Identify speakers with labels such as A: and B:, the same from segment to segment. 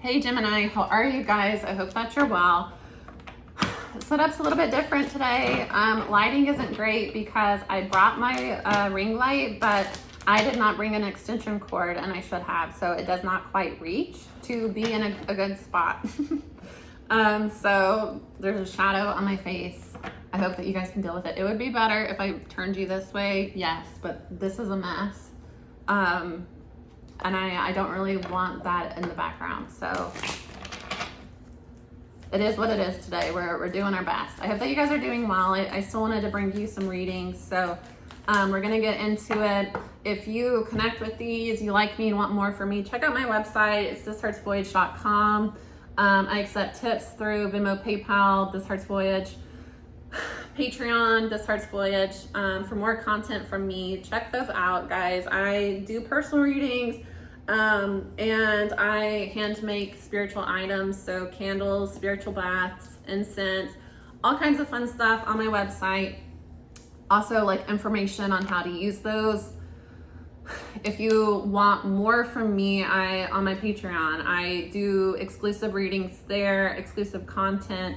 A: Hey Gemini, how are you guys? I hope that you're well. Setup's a little bit different today. Lighting isn't great because I brought my ring light, but I did not bring an extension cord, and I should have, so it does not quite reach to be in a good spot. So there's a shadow on my face. I hope that you guys can deal with it. It would be better if I turned you this way, yes, but this is a mess. And I don't really want that in the background, so it is what it is today. We're doing our best. I hope that you guys are doing well. I still wanted to bring you some readings, so we're gonna get into it. If you connect with these, you like me and want more from me, check out my website. It's thisheartsvoyage.com. I accept tips through Venmo, PayPal, This Hearts Voyage, Patreon, This Hearts Voyage. For more content from me, check those out, guys. I do personal readings, and I hand make spiritual items, so candles, spiritual baths, incense, all kinds of fun stuff on my website. Also, like information on how to use those. If you want more from me, on my Patreon, I do exclusive readings there, exclusive content,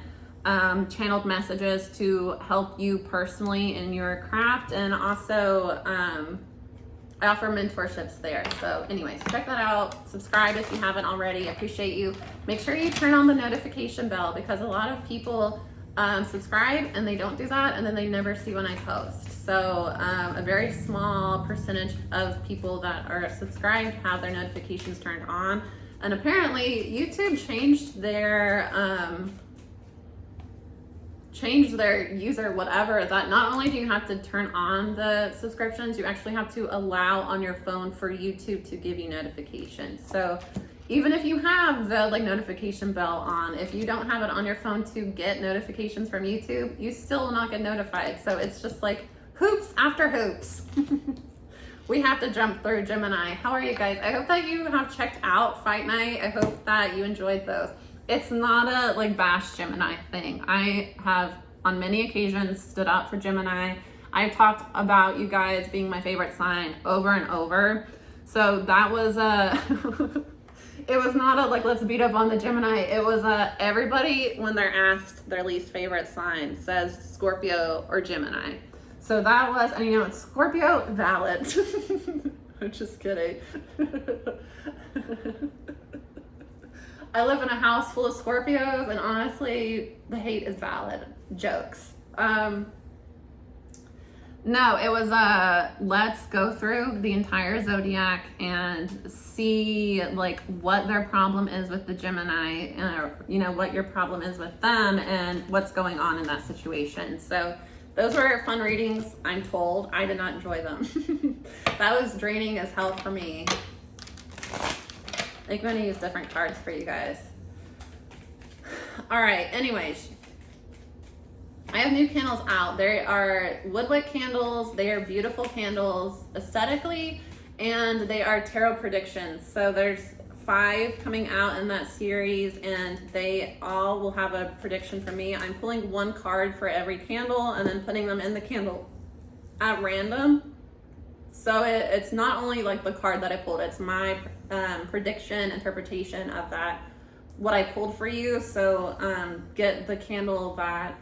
A: channeled messages to help you personally in your craft, and also I offer mentorships there. So anyways, check that out. Subscribe if you haven't already. I appreciate you. Make sure you turn on the notification bell, because a lot of people subscribe and they don't do that, and then they never see when I post. So a very small percentage of people that are subscribed have their notifications turned on. And apparently YouTube changed their user whatever, that not only do you have to turn on the subscriptions, you actually have to allow on your phone for YouTube to give you notifications. So even if you have the notification bell on, if you don't have it on your phone to get notifications from YouTube, you still will not get notified. So it's just like hoops after hoops. We have to jump through. Gemini, how are you guys? I hope that you have checked out Fight Night. I hope that you enjoyed those. It's not a bash Gemini thing. I have on many occasions stood up for Gemini. I've talked about you guys being my favorite sign over and over. So that was it was not a let's beat up on the Gemini. It was everybody, when they're asked their least favorite sign, says Scorpio or Gemini. So that was, and it's Scorpio, valid. I'm just kidding. I live in a house full of Scorpios, and honestly, the hate is valid. Jokes. No, it was let's go through the entire zodiac and see what their problem is with the Gemini, what your problem is with them and what's going on in that situation. So those were fun readings, I'm told. I did not enjoy them. That was draining as hell for me. I think I'm gonna use different cards for you guys. All right, anyways. I have new candles out. They are woodwick candles. They are beautiful candles aesthetically, and they are tarot predictions. So there's 5 coming out in that series, and they all will have a prediction for me. I'm pulling 1 card for every candle and then putting them in the candle at random. So it's not only the card that I pulled, it's my prediction, interpretation of that, what I pulled for you. So get the candle that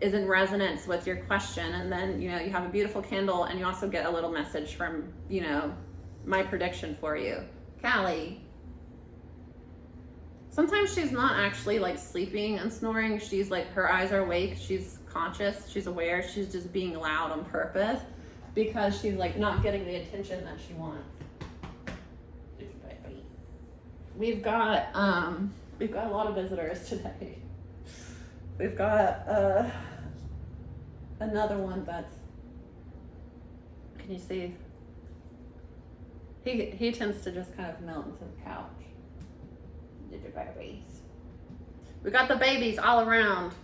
A: is in resonance with your question, and then you have a beautiful candle, and you also get a little message from my prediction for you. Callie, sometimes she's not actually sleeping and snoring. She's her eyes are awake, she's conscious, she's aware, she's just being loud on purpose because she's not getting the attention that she wants. We've got a lot of visitors today. We've got another one that's, can you see? He tends to just kind of melt into the couch. Did your babies? We got the babies all around.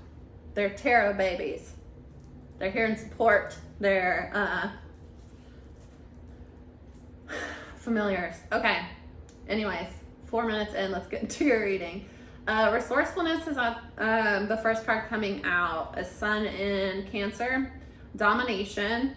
A: They're tarot babies. They're here in support. They're familiars. Okay. Anyways, 4 minutes in, let's get into your reading. Resourcefulness is the first card coming out. A sun in Cancer. Domination.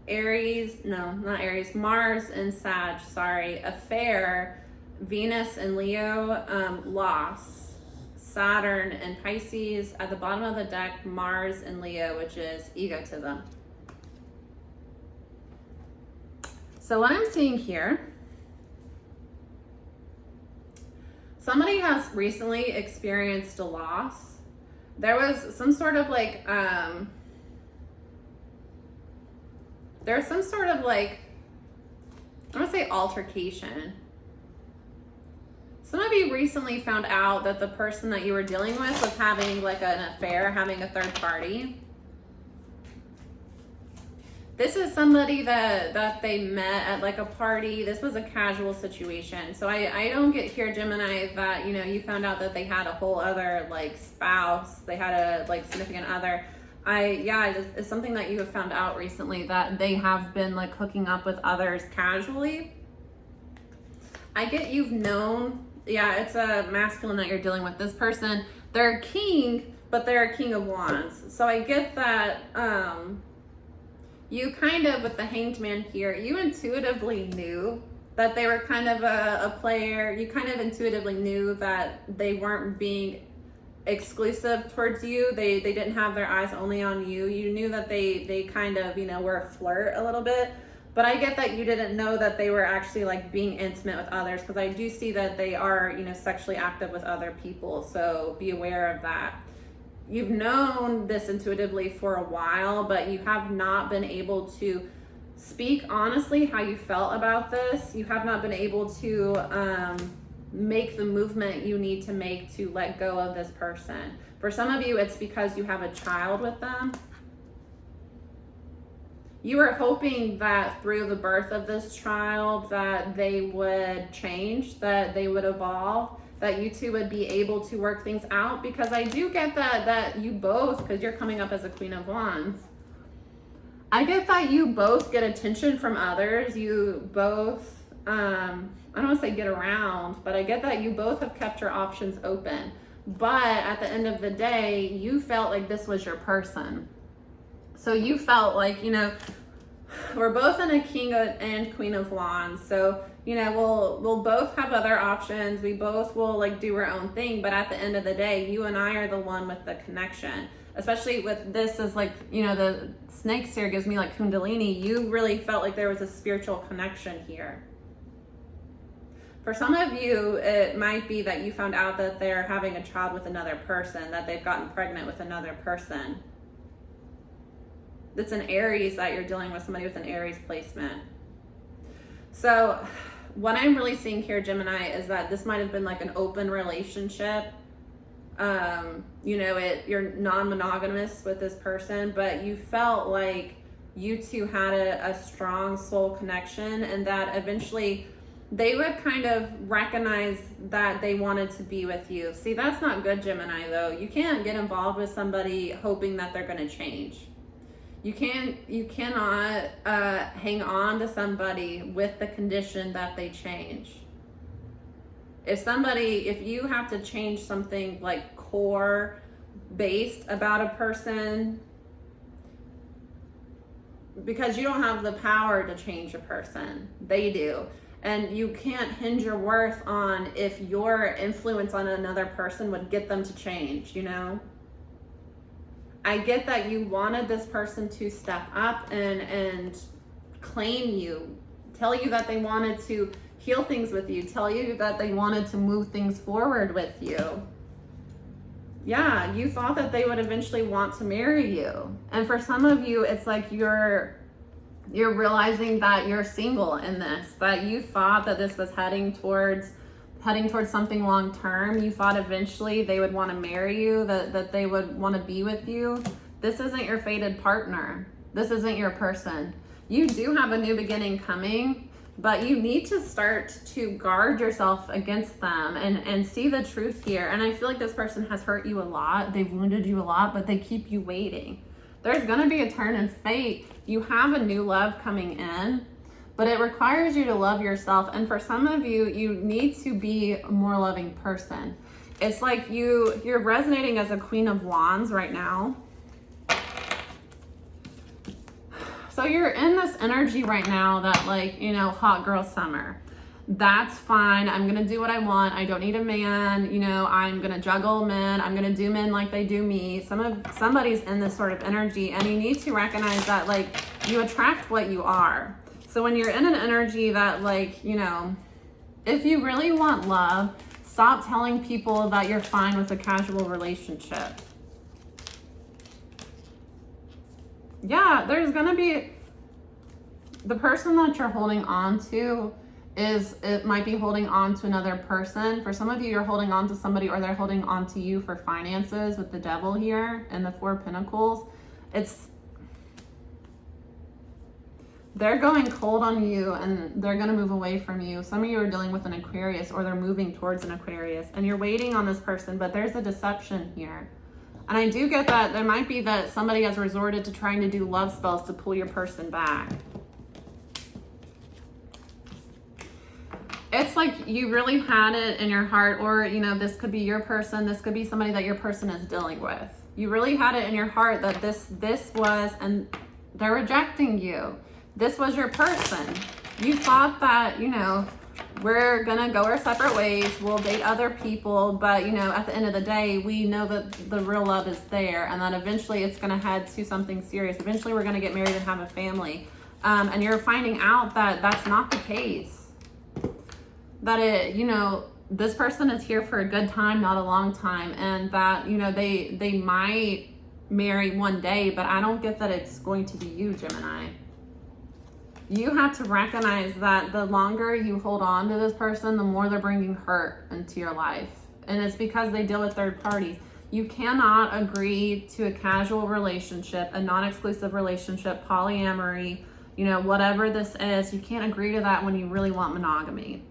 A: Aries, no, not Aries. Mars in Sag, sorry. Affair. Venus in Leo, loss. Saturn in Pisces. At the bottom of the deck, Mars in Leo, which is egotism. So what I'm seeing here, somebody has recently experienced a loss. There was some sort of like, there's some sort of like, I want to say altercation. Some of you recently found out that the person that you were dealing with was having like an affair, having a third party. This is somebody that they met at like a party. This was a casual situation. So I don't get here, Gemini, that, you know, you found out that they had a whole other like spouse. They had a like significant other. It's something that you have found out recently, that they have been like hooking up with others casually. I get you've known, it's a masculine that you're dealing with. This person, they're a king, but they're a king of wands. So I get that you kind of, with the Hanged Man here, you intuitively knew that they were kind of a player. You kind of intuitively knew that they weren't being exclusive towards you. They didn't have their eyes only on you. You knew that they kind of, you know, were a flirt a little bit. But I get that you didn't know that they were actually like being intimate with others, because I do see that they are, you know, sexually active with other people. So be aware of that. You've known this intuitively for a while, but you have not been able to speak honestly how you felt about this. You have not been able to make the movement you need to make to let go of this person. For some of you, it's because you have a child with them. You are hoping that through the birth of this child that they would change, that they would evolve, that you two would be able to work things out, because I do get that you both, because you're coming up as a Queen of Wands, I get that you both get attention from others. You both, I don't want to say get around, but I get that you both have kept your options open. But at the end of the day, you felt like this was your person. So you felt like, you know, we're both in a King and Queen of Wands. So, you know, we'll both have other options. We both will like do our own thing. But at the end of the day, you and I are the one with the connection. Especially with this is like, you know, the snakes here gives me like Kundalini. You really felt like there was a spiritual connection here. For some of you, it might be that you found out that they're having a child with another person, that they've gotten pregnant with another person. It's an Aries that you're dealing with, somebody with an Aries placement. So what I'm really seeing here, Gemini, is that this might have been like an open relationship. You know, you're non-monogamous with this person, but you felt like you two had a strong soul connection, and that eventually they would kind of recognize that they wanted to be with you. See, that's not good, Gemini, though. You can't get involved with somebody hoping that they're going to change. You cannot hang on to somebody with the condition that they change. If you have to change something like core based about a person, because you don't have the power to change a person, they do. And you can't hinge your worth on if your influence on another person would get them to change, you know? I get that you wanted this person to step up and claim you, tell you that they wanted to heal things with you, tell you that they wanted to move things forward with you. Yeah, you thought that they would eventually want to marry you. And for some of you, it's like you're realizing that you're single in this, that you thought that this was heading towards something long term. You thought eventually they would want to marry you, that they would want to be with you. This isn't your fated partner. This isn't your person. You do have a new beginning coming, but you need to start to guard yourself against them and see the truth here. And I feel like this person has hurt you a lot. They've wounded you a lot, but they keep you waiting. There's going to be a turn in fate. You have a new love coming in, but it requires you to love yourself. And for some of you, you need to be a more loving person. It's like you're resonating as a Queen of Wands right now. So you're in this energy right now that, like, you know, hot girl summer. That's fine. I'm going to do what I want. I don't need a man. You know, I'm going to juggle men. I'm going to do men like they do me. Somebody's in this sort of energy, and you need to recognize that, like, you attract what you are. So when you're in an energy that, like, you know, if you really want love, stop telling people that you're fine with a casual relationship. Yeah, there's going to be the person that you're holding on to it might be holding on to another person. For some of you, you're holding on to somebody, or they're holding on to you for finances with the devil here and the 4 Pentacles. They're going cold on you, and they're going to move away from you. Some of you are dealing with an Aquarius, or they're moving towards an Aquarius, and you're waiting on this person, but there's a deception here. And I do get that there might be that somebody has resorted to trying to do love spells to pull your person back. It's like you really had it in your heart, or, you know, this could be your person. This could be somebody that your person is dealing with. You really had it in your heart that this was, and they're rejecting you. This was your person. You thought that, you know, we're going to go our separate ways. We'll date other people. But, you know, at the end of the day, we know that the real love is there, and that eventually it's going to head to something serious. Eventually we're going to get married and have a family. And you're finding out that that's not the case. That you know, this person is here for a good time, not a long time, and that, you know, they might marry one day, but I don't get that it's going to be you, Gemini. You have to recognize that the longer you hold on to this person, the more they're bringing hurt into your life, and it's because they deal with third parties. You cannot agree to a casual relationship, a non-exclusive relationship, polyamory, you know, whatever this is. You can't agree to that when you really want monogamy.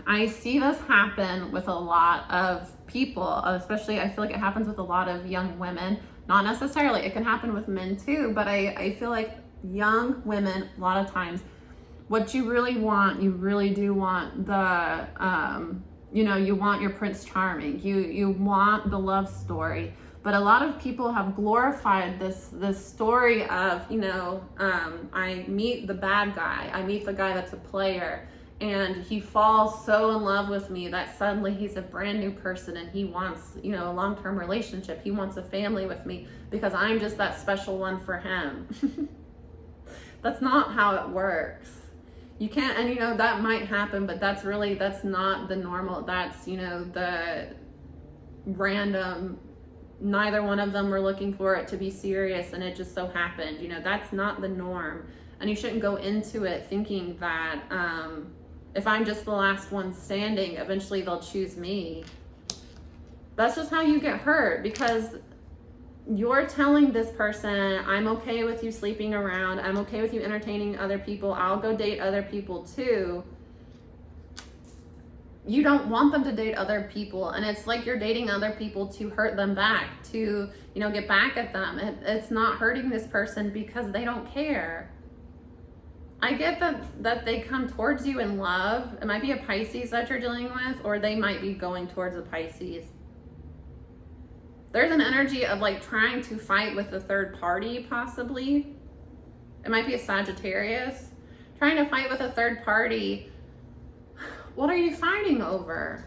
A: I see this happen with a lot of people, especially I feel like it happens with a lot of young women. Not necessarily, it can happen with men too, but I feel like young women, a lot of times, what you really want, you really do want the, you know, you want your Prince Charming. You want the love story. But a lot of people have glorified this story of, you know, I meet the bad guy. I meet the guy that's a player. And he falls so in love with me that suddenly he's a brand new person, and he wants, you know, a long-term relationship. He wants a family with me because I'm just that special one for him. That's not how it works. You can't, and you know, that might happen, but that's not the normal. That's, you know, the random, neither one of them were looking for it to be serious, and it just so happened. You know, that's not the norm. And you shouldn't go into it thinking that, if I'm just the last one standing, eventually they'll choose me. That's just how you get hurt, because you're telling this person, I'm okay with you sleeping around. I'm okay with you entertaining other people. I'll go date other people too. You don't want them to date other people. And it's like you're dating other people to hurt them back, to, you know, get back at them. It's not hurting this person because they don't care. I get that they come towards you in love. It might be a Pisces that you're dealing with, or they might be going towards a Pisces. There's an energy of like trying to fight with a third party, possibly. It might be a Sagittarius. Trying to fight with a third party. What are you fighting over?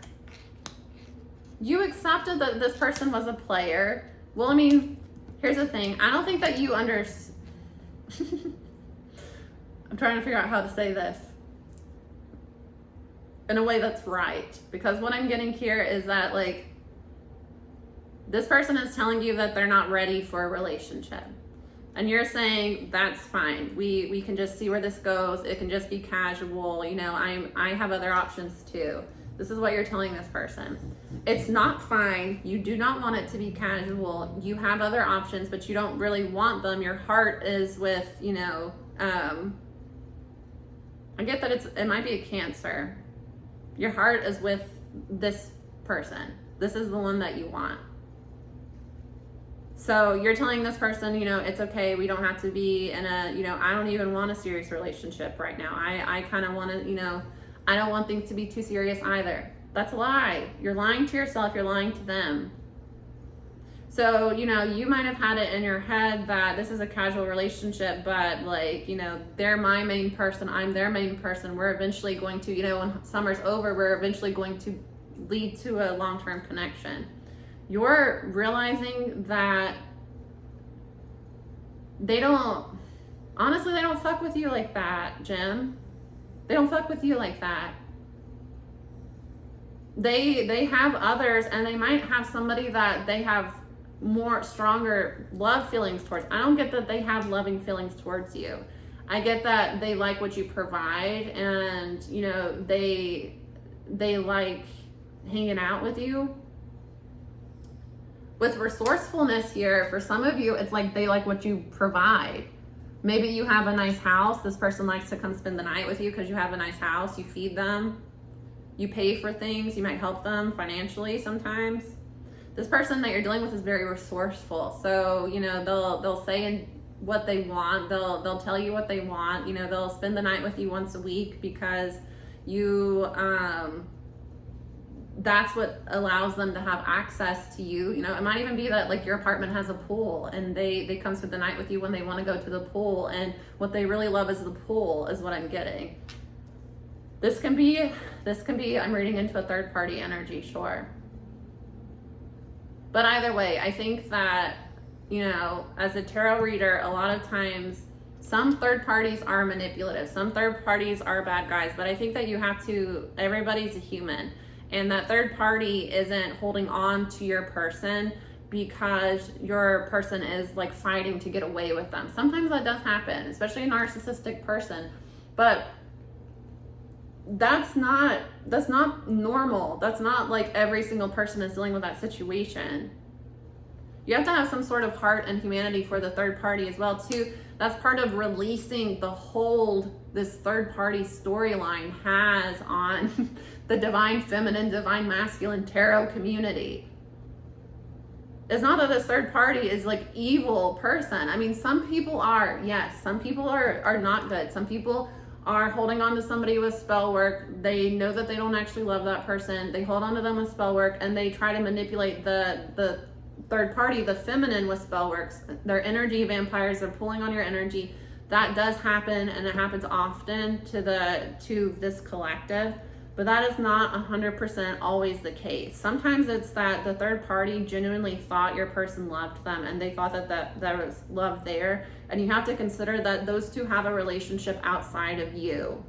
A: You accepted that this person was a player. Well, I mean, here's the thing. I don't think that you understand. I'm trying to figure out how to say this in a way that's right. Because what I'm getting here is that, like, this person is telling you that they're not ready for a relationship. And you're saying, that's fine. We can just see where this goes. It can just be casual. You know, I have other options too. This is what you're telling this person. It's not fine. You do not want it to be casual. You have other options, but you don't really want them. Your heart is with, you know, I get that it might be a Cancer. Your heart is with this person. This is the one that you want. So you're telling this person, you know, it's okay. We don't have to be in a, you know, I don't even want a serious relationship right now. I kind of want to, you know, I don't want things to be too serious either. That's a lie. You're lying to yourself. You're lying to them. So, you know, you might have had it in your head that this is a casual relationship, but like, you know, they're my main person, I'm their main person. We're eventually going to, you know, when summer's over, we're eventually going to lead to a long-term connection. You're realizing that they don't fuck with you like that, Jim. They don't fuck with you like that. They have others, and they might have somebody that they have more stronger love feelings towards. I don't get that they have loving feelings towards you. I get that they like what you provide, and you know, they like hanging out with you. With resourcefulness here, for some of you, it's like they like what you provide. Maybe you have a nice house. This person likes to come spend the night with you because you have a nice house. You feed them. You pay for things. You might help them financially sometimes. This person that you're dealing with is very resourceful. So, you know, they'll say what they want. They'll tell you what they want. You know, they'll spend the night with you once a week because you, that's what allows them to have access to you. You know, it might even be that like your apartment has a pool and they come spend the night with you when they want to go to the pool, and what they really love is the pool, is what I'm getting. This can be, I'm reading into a third party energy, sure. But either way, I think that, you know, as a tarot reader, a lot of times some third parties are manipulative. Some third parties are bad guys, but I think that you have to, everybody's a human. And that third party isn't holding on to your person because your person is like fighting to get away with them. Sometimes that does happen, especially a narcissistic person. But that's not normal. That's not like every single person is dealing with that situation. You have to have some sort of heart and humanity for the third party as well too. That's part of releasing the hold this third party storyline has on the divine feminine, divine masculine tarot community. It's not that this third party is like evil person. I mean, some people are, yes, some people are not good. Some people are holding on to somebody with spell work. They know that they don't actually love that person. They hold on to them with spell work, and they try to manipulate the third party, the feminine, with spell works. They're energy vampires. They're pulling on your energy. That does happen, and it happens often to this collective. But that is not 100% always the case. Sometimes it's that the third party genuinely thought your person loved them, and they thought that there was love there. And you have to consider that those two have a relationship outside of you.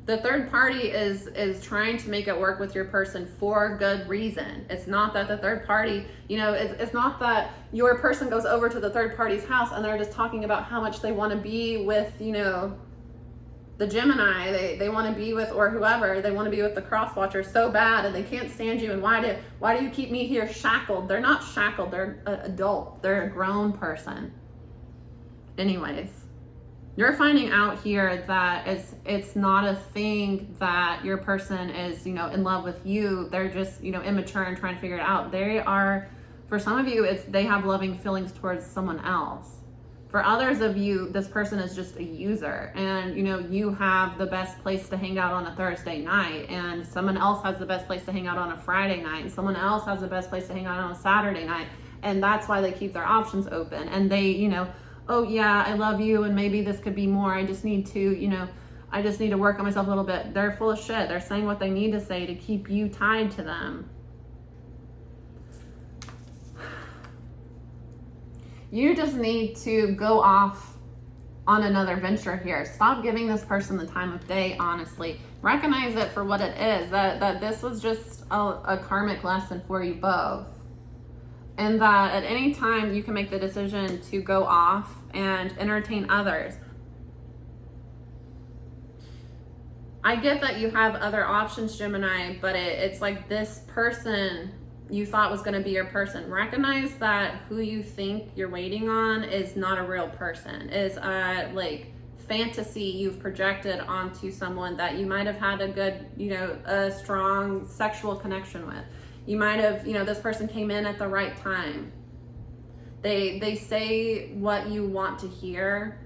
A: The third party is trying to make it work with your person for good reason. It's not that the third party, you know, it's not that your person goes over to the third party's house and they're just talking about how much they want to be with, you know, the Gemini. They want to be with, or whoever, they want to be with the cross watcher so bad, and they can't stand you, and why do you keep me here shackled? They're not shackled. They're an adult. They're a grown person. Anyways. You're finding out here that it's not a thing that your person is, you know, in love with you. They're just, you know, immature and trying to figure it out. They are, for some of you, they have loving feelings towards someone else. For others of you, this person is just a user, and, you know, you have the best place to hang out on a Thursday night, and someone else has the best place to hang out on a Friday night, and someone else has the best place to hang out on a Saturday night. And that's why they keep their options open. And they, you know, oh yeah, I love you, and maybe this could be more. I just need to, you know, I just need to work on myself a little bit. They're full of shit. They're saying what they need to say to keep you tied to them. You just need to go off on another venture here. Stop giving this person the time of day, honestly. Recognize it for what it is, that this was just a karmic lesson for you both. And that at any time you can make the decision to go off and entertain others. I get that you have other options, Gemini, but it's like this person you thought was going to be your person. Recognize that who you think you're waiting on is not a real person, is like fantasy you've projected onto someone that you might have had a good, you know, a strong sexual connection with. You might have, you know, this person came in at the right time. They say what you want to hear.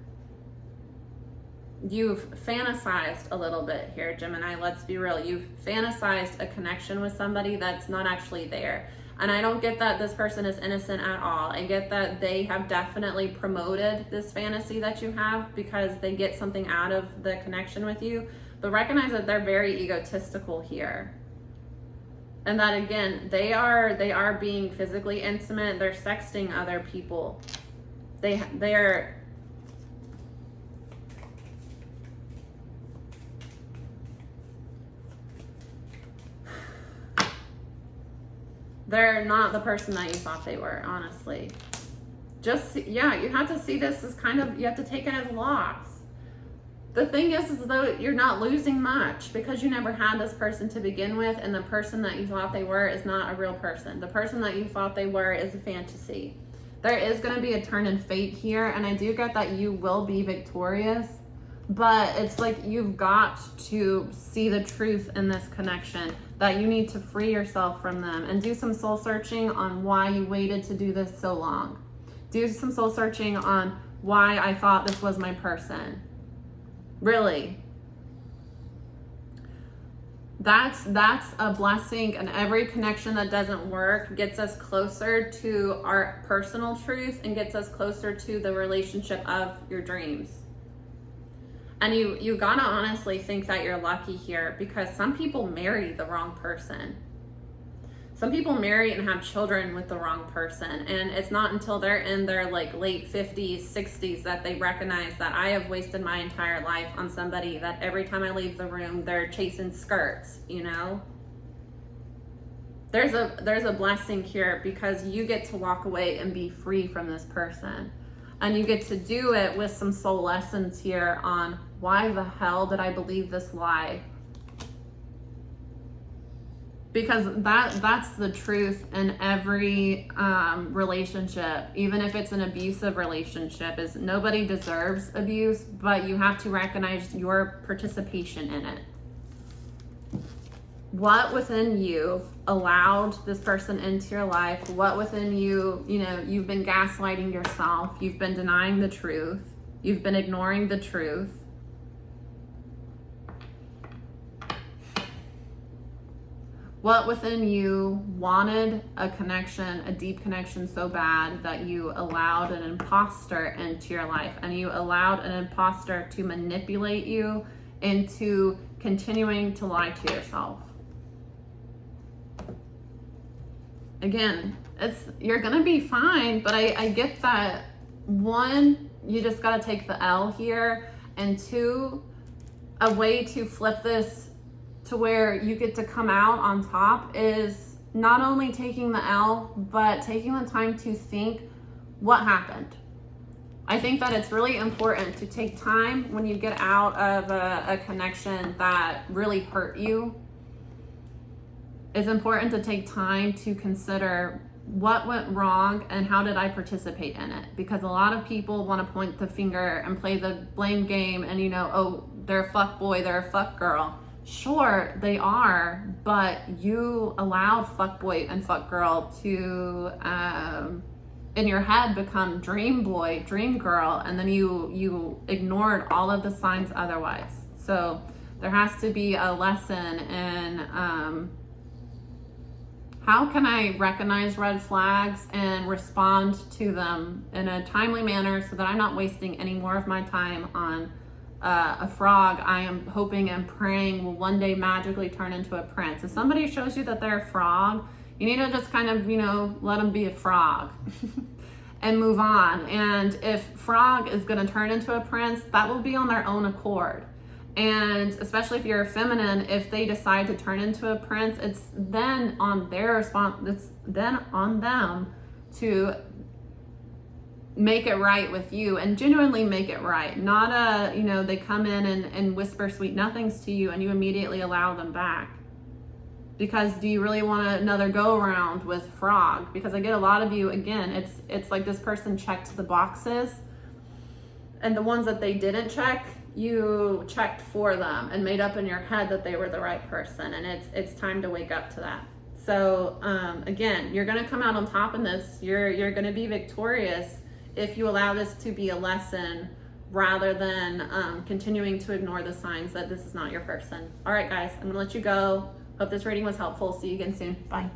A: you've fantasized a little bit here, Gemini. Let's be real. You've fantasized a connection with somebody that's not actually there. And I don't get that this person is innocent at all. I get that they have definitely promoted this fantasy that you have because they get something out of the connection with you. But recognize that they're very egotistical here. And that again, they are being physically intimate. They're sexting other people. They're not the person that you thought they were, honestly. Yeah, you have to see this as kind of, you have to take it as loss. The thing is though, you're not losing much because you never had this person to begin with, and the person that you thought they were is not a real person. The person that you thought they were is a fantasy. There is going to be a turn in fate here, and I do get that you will be victorious, but it's like you've got to see the truth in this connection, that you need to free yourself from them and do some soul searching on why you waited to do this so long. Do some soul searching on why I thought this was my person. Really. That's a blessing, and every connection that doesn't work gets us closer to our personal truth and gets us closer to the relationship of your dreams. And you gotta honestly think that you're lucky here, because some people marry the wrong person. Some people marry and have children with the wrong person, and it's not until they're in their like late 50s, 60s that they recognize that I have wasted my entire life on somebody that every time I leave the room, they're chasing skirts, you know? There's a blessing here because you get to walk away and be free from this person. And you get to do it with some soul lessons here on why the hell did I believe this lie? Because that's the truth in every relationship, even if it's an abusive relationship, is nobody deserves abuse, but you have to recognize your participation in it. What within you allowed this person into your life? What within you, you've been gaslighting yourself, you've been denying the truth, you've been ignoring the truth. What within you wanted a connection, a deep connection so bad that you allowed an imposter into your life, and you allowed an imposter to manipulate you into continuing to lie to yourself. Again, you're gonna be fine, but I get that, one, you just gotta take the L here, and two, a way to flip this to where you get to come out on top is not only taking the L, but taking the time to think what happened. I think that it's really important to take time when you get out of a connection that really hurt you. It's important to take time to consider what went wrong and how did I participate in it? Because a lot of people want to point the finger and play the blame game and, oh, they're a fuck boy, they're a fuck girl. Sure, they are, but you allowed fuckboy and fuck girl to, in your head, become dream boy, dream girl, and then you ignored all of the signs otherwise. So there has to be a lesson in how can I recognize red flags and respond to them in a timely manner so that I'm not wasting any more of my time on a frog I am hoping and praying will one day magically turn into a prince. If somebody shows you that they're a frog, you need to just kind of, let them be a frog and move on. And if frog is going to turn into a prince, that will be on their own accord. And especially if you're a feminine, if they decide to turn into a prince, it's then on their response, it's then on them to make it right with you and genuinely make it right. Not they come in and whisper sweet nothings to you and you immediately allow them back. Because do you really want another go around with frog? Because I get a lot of you, again, it's like this person checked the boxes, and the ones that they didn't check, you checked for them and made up in your head that they were the right person, and it's time to wake up to that. So again, you're gonna come out on top in this. You're gonna be victorious if you allow this to be a lesson rather than continuing to ignore the signs that this is not your person. All right, guys, I'm gonna let you go. Hope this reading was helpful. See you again soon. Bye.